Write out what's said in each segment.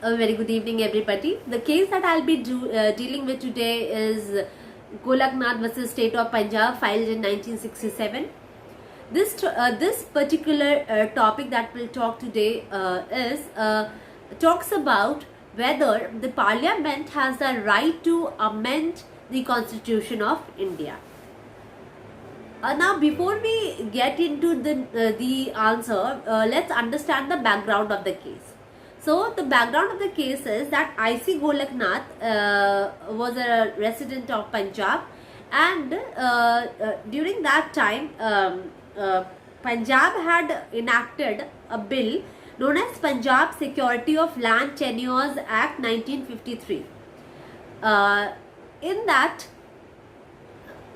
A very good evening, everybody. The case that I'll be dealing with today is Golaknath versus State of Punjab, filed in 1967. This particular topic that we'll talk today is talks about whether the Parliament has the right to amend the Constitution of India. Now, before we get into the answer, let's understand the background of the case. So, the background of the case is that I.C. Golaknath was a resident of Punjab, and during that time, Punjab had enacted a bill known as Punjab Security of Land Tenures Act 1953. In that,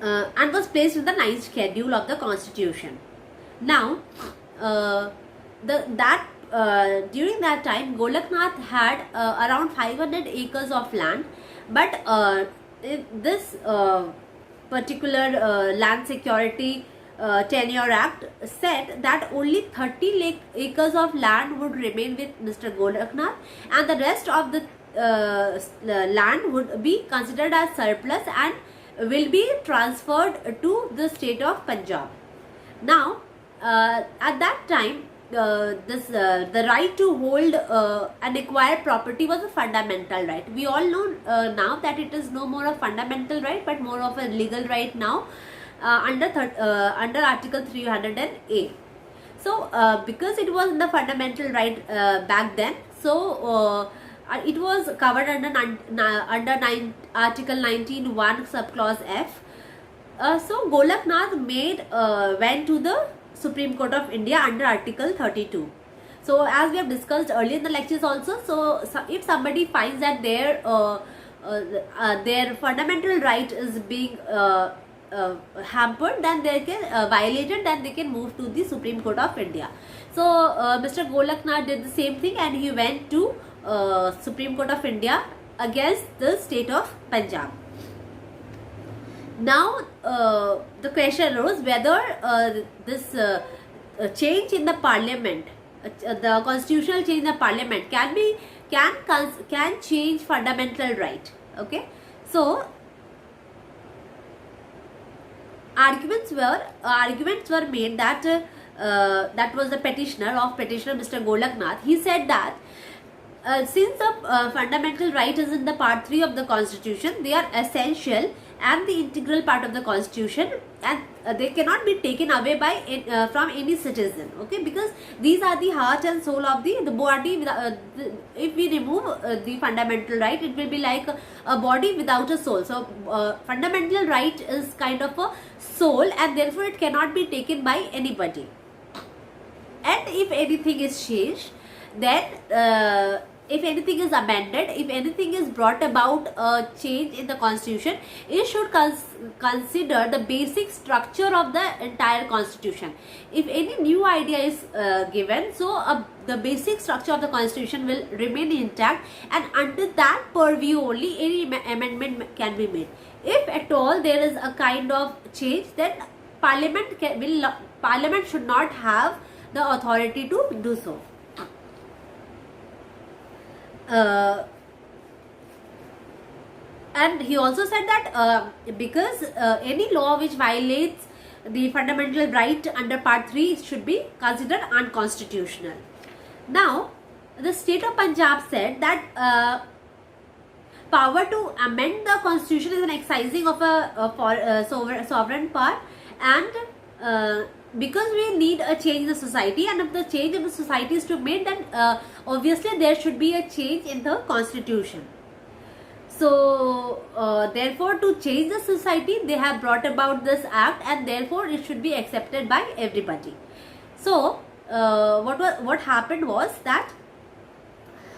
and was placed in the 9th schedule of the Constitution. Now, during that time, Golaknath had around 500 acres of land, but this particular land security tenure act said that only 30 acres of land would remain with Mr. Golaknath, and the rest of the land would be considered as surplus and will be transferred to the state of Punjab. Now, at that time, the right to hold and acquire property was a fundamental right. We all know now that it is no more a fundamental right, but more of a legal right now under Article 300A. So, because it was the fundamental right back then, so it was covered under Article 19(1) subclause F. So Golaknath went to the Supreme Court of India under Article 32. So as we have discussed earlier in the lectures also, so if somebody finds that their fundamental right is being hampered, then they can violated, then they can move to the Supreme Court of India. So Mr. Golaknath did the same thing, and he went to Supreme Court of India against the state of Punjab. Now, the question arose whether this change in the Parliament, the constitutional change in the Parliament, can change fundamental right. Okay, so arguments were made that that was the petitioner Mr. Golaknath. He said that since the fundamental right is in the part 3 of the Constitution, they are essential and the integral part of the Constitution, and they cannot be taken away by from any citizen. Okay, because these are the heart and soul of the body. If we remove the fundamental right, it will be like a body without a soul. So fundamental right is kind of a soul, and therefore it cannot be taken by anybody. And if anything is changed, then if anything is amended, if anything is brought about a change in the Constitution, it should consider the basic structure of the entire Constitution. If any new idea is given, so the basic structure of the Constitution will remain intact, and under that purview only any amendment can be made. If at all there is a kind of change, then Parliament should not have the authority to do so. And he also said that because any law which violates the fundamental right under part 3 should be considered unconstitutional. Now, the state of Punjab said that power to amend the Constitution is an exercising of a sovereign power, and because we need a change in the society, and if the change in the society is to be made, then obviously there should be a change in the Constitution. So therefore, to change the society, they have brought about this act, and therefore it should be accepted by everybody. So what happened was that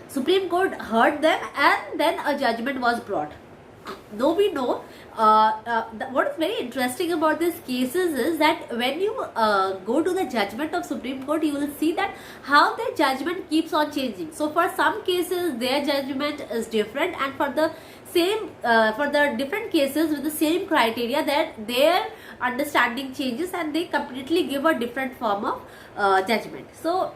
Supreme Court heard them, and then a judgment was brought. Though we know what is very interesting about these cases is that when you go to the judgment of Supreme Court, you will see that how their judgment keeps on changing. So for some cases their judgment is different, and for the different cases with the same criteria, that their understanding changes and they completely give a different form of judgment. So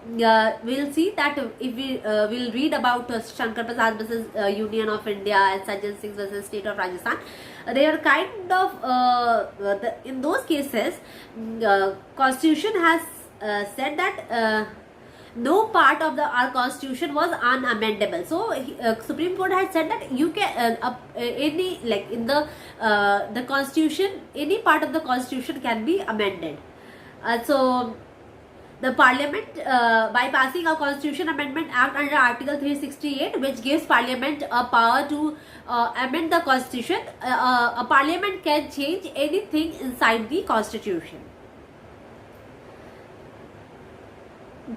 we'll see that if we will read about Shankar Prasad versus Union of India and Sajjan Singh versus State of Rajasthan. They are kind of in those cases Constitution has said that no part of our constitution was unamendable. So Supreme Court had said that you can any, like in the constitution, any part of the constitution can be amended. So the parliament by passing a constitution amendment act under article 368, which gives parliament a power to amend the constitution, a parliament can change anything inside the constitution.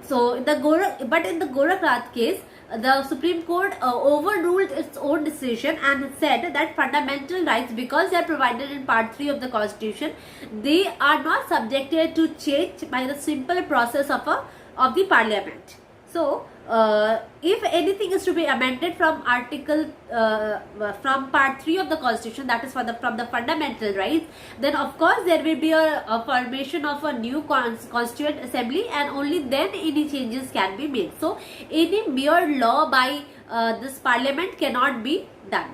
So in the Goraknath case, the Supreme Court overruled its own decision and said that fundamental rights, because they are provided in Part 3 of the Constitution, they are not subjected to change by the simple process of the Parliament. So if anything is to be amended from from Part 3 of the Constitution, that is from the fundamental rights, then of course there will be a formation of a new constituent assembly, and only then any changes can be made. So any mere law by this parliament cannot be done.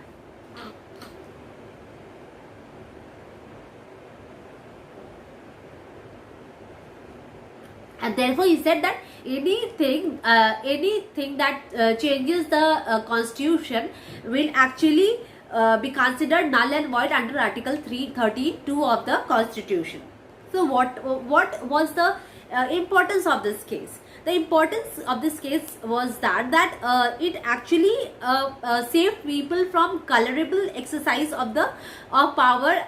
And therefore he said that anything that changes the constitution will actually be considered null and void under Article 332 of the Constitution. So what was the importance of this case? The importance of this case was that it actually saved people from colorable exercise of the power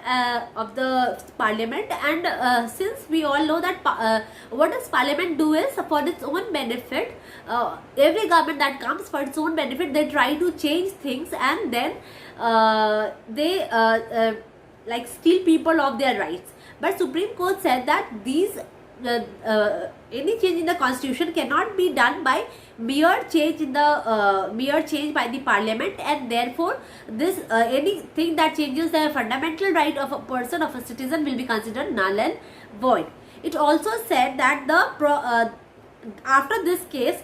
of the parliament. And since we all know that what does parliament do is, for its own benefit, every government that comes for its own benefit, they try to change things, and then they like steal people of their rights. But Supreme Court said that these any change in the constitution cannot be done by mere change by the parliament, and therefore this anything that changes the fundamental right of a person, of a citizen, will be considered null and void. It also said that after this case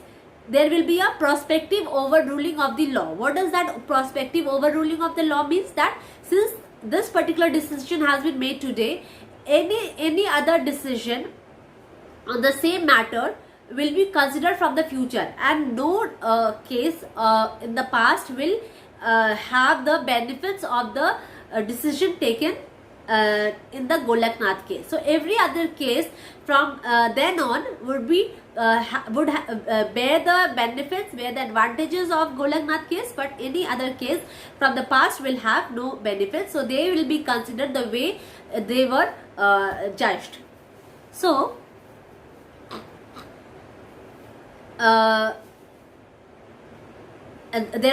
there will be a prospective overruling of the law. What does that prospective overruling of the law means? That since this particular decision has been made today, any other decision on the same matter will be considered from the future, and no case in the past will have the benefits of the decision taken in the Golaknath case. So every other case from then on would be bear the benefits, bear the advantages of Golaknath case, but any other case from the past will have no benefits. So they will be considered the way they were judged. So there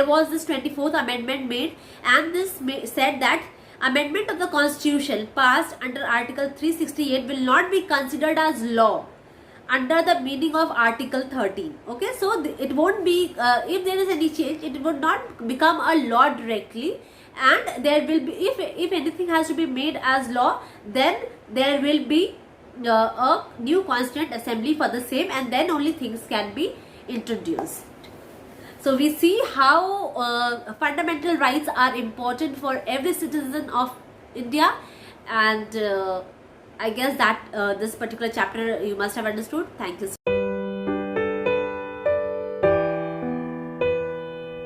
was this 24th amendment made, and this said that amendment of the constitution passed under Article 368 will not be considered as law under the meaning of Article 13. Okay, so it won't be if there is any change, it would not become a law directly, and there will be, if anything has to be made as law, then there will be a new constituent assembly for the same, and then only things can be introduced. So we see how fundamental rights are important for every citizen of India, and I guess that this particular chapter you must have understood. Thank you.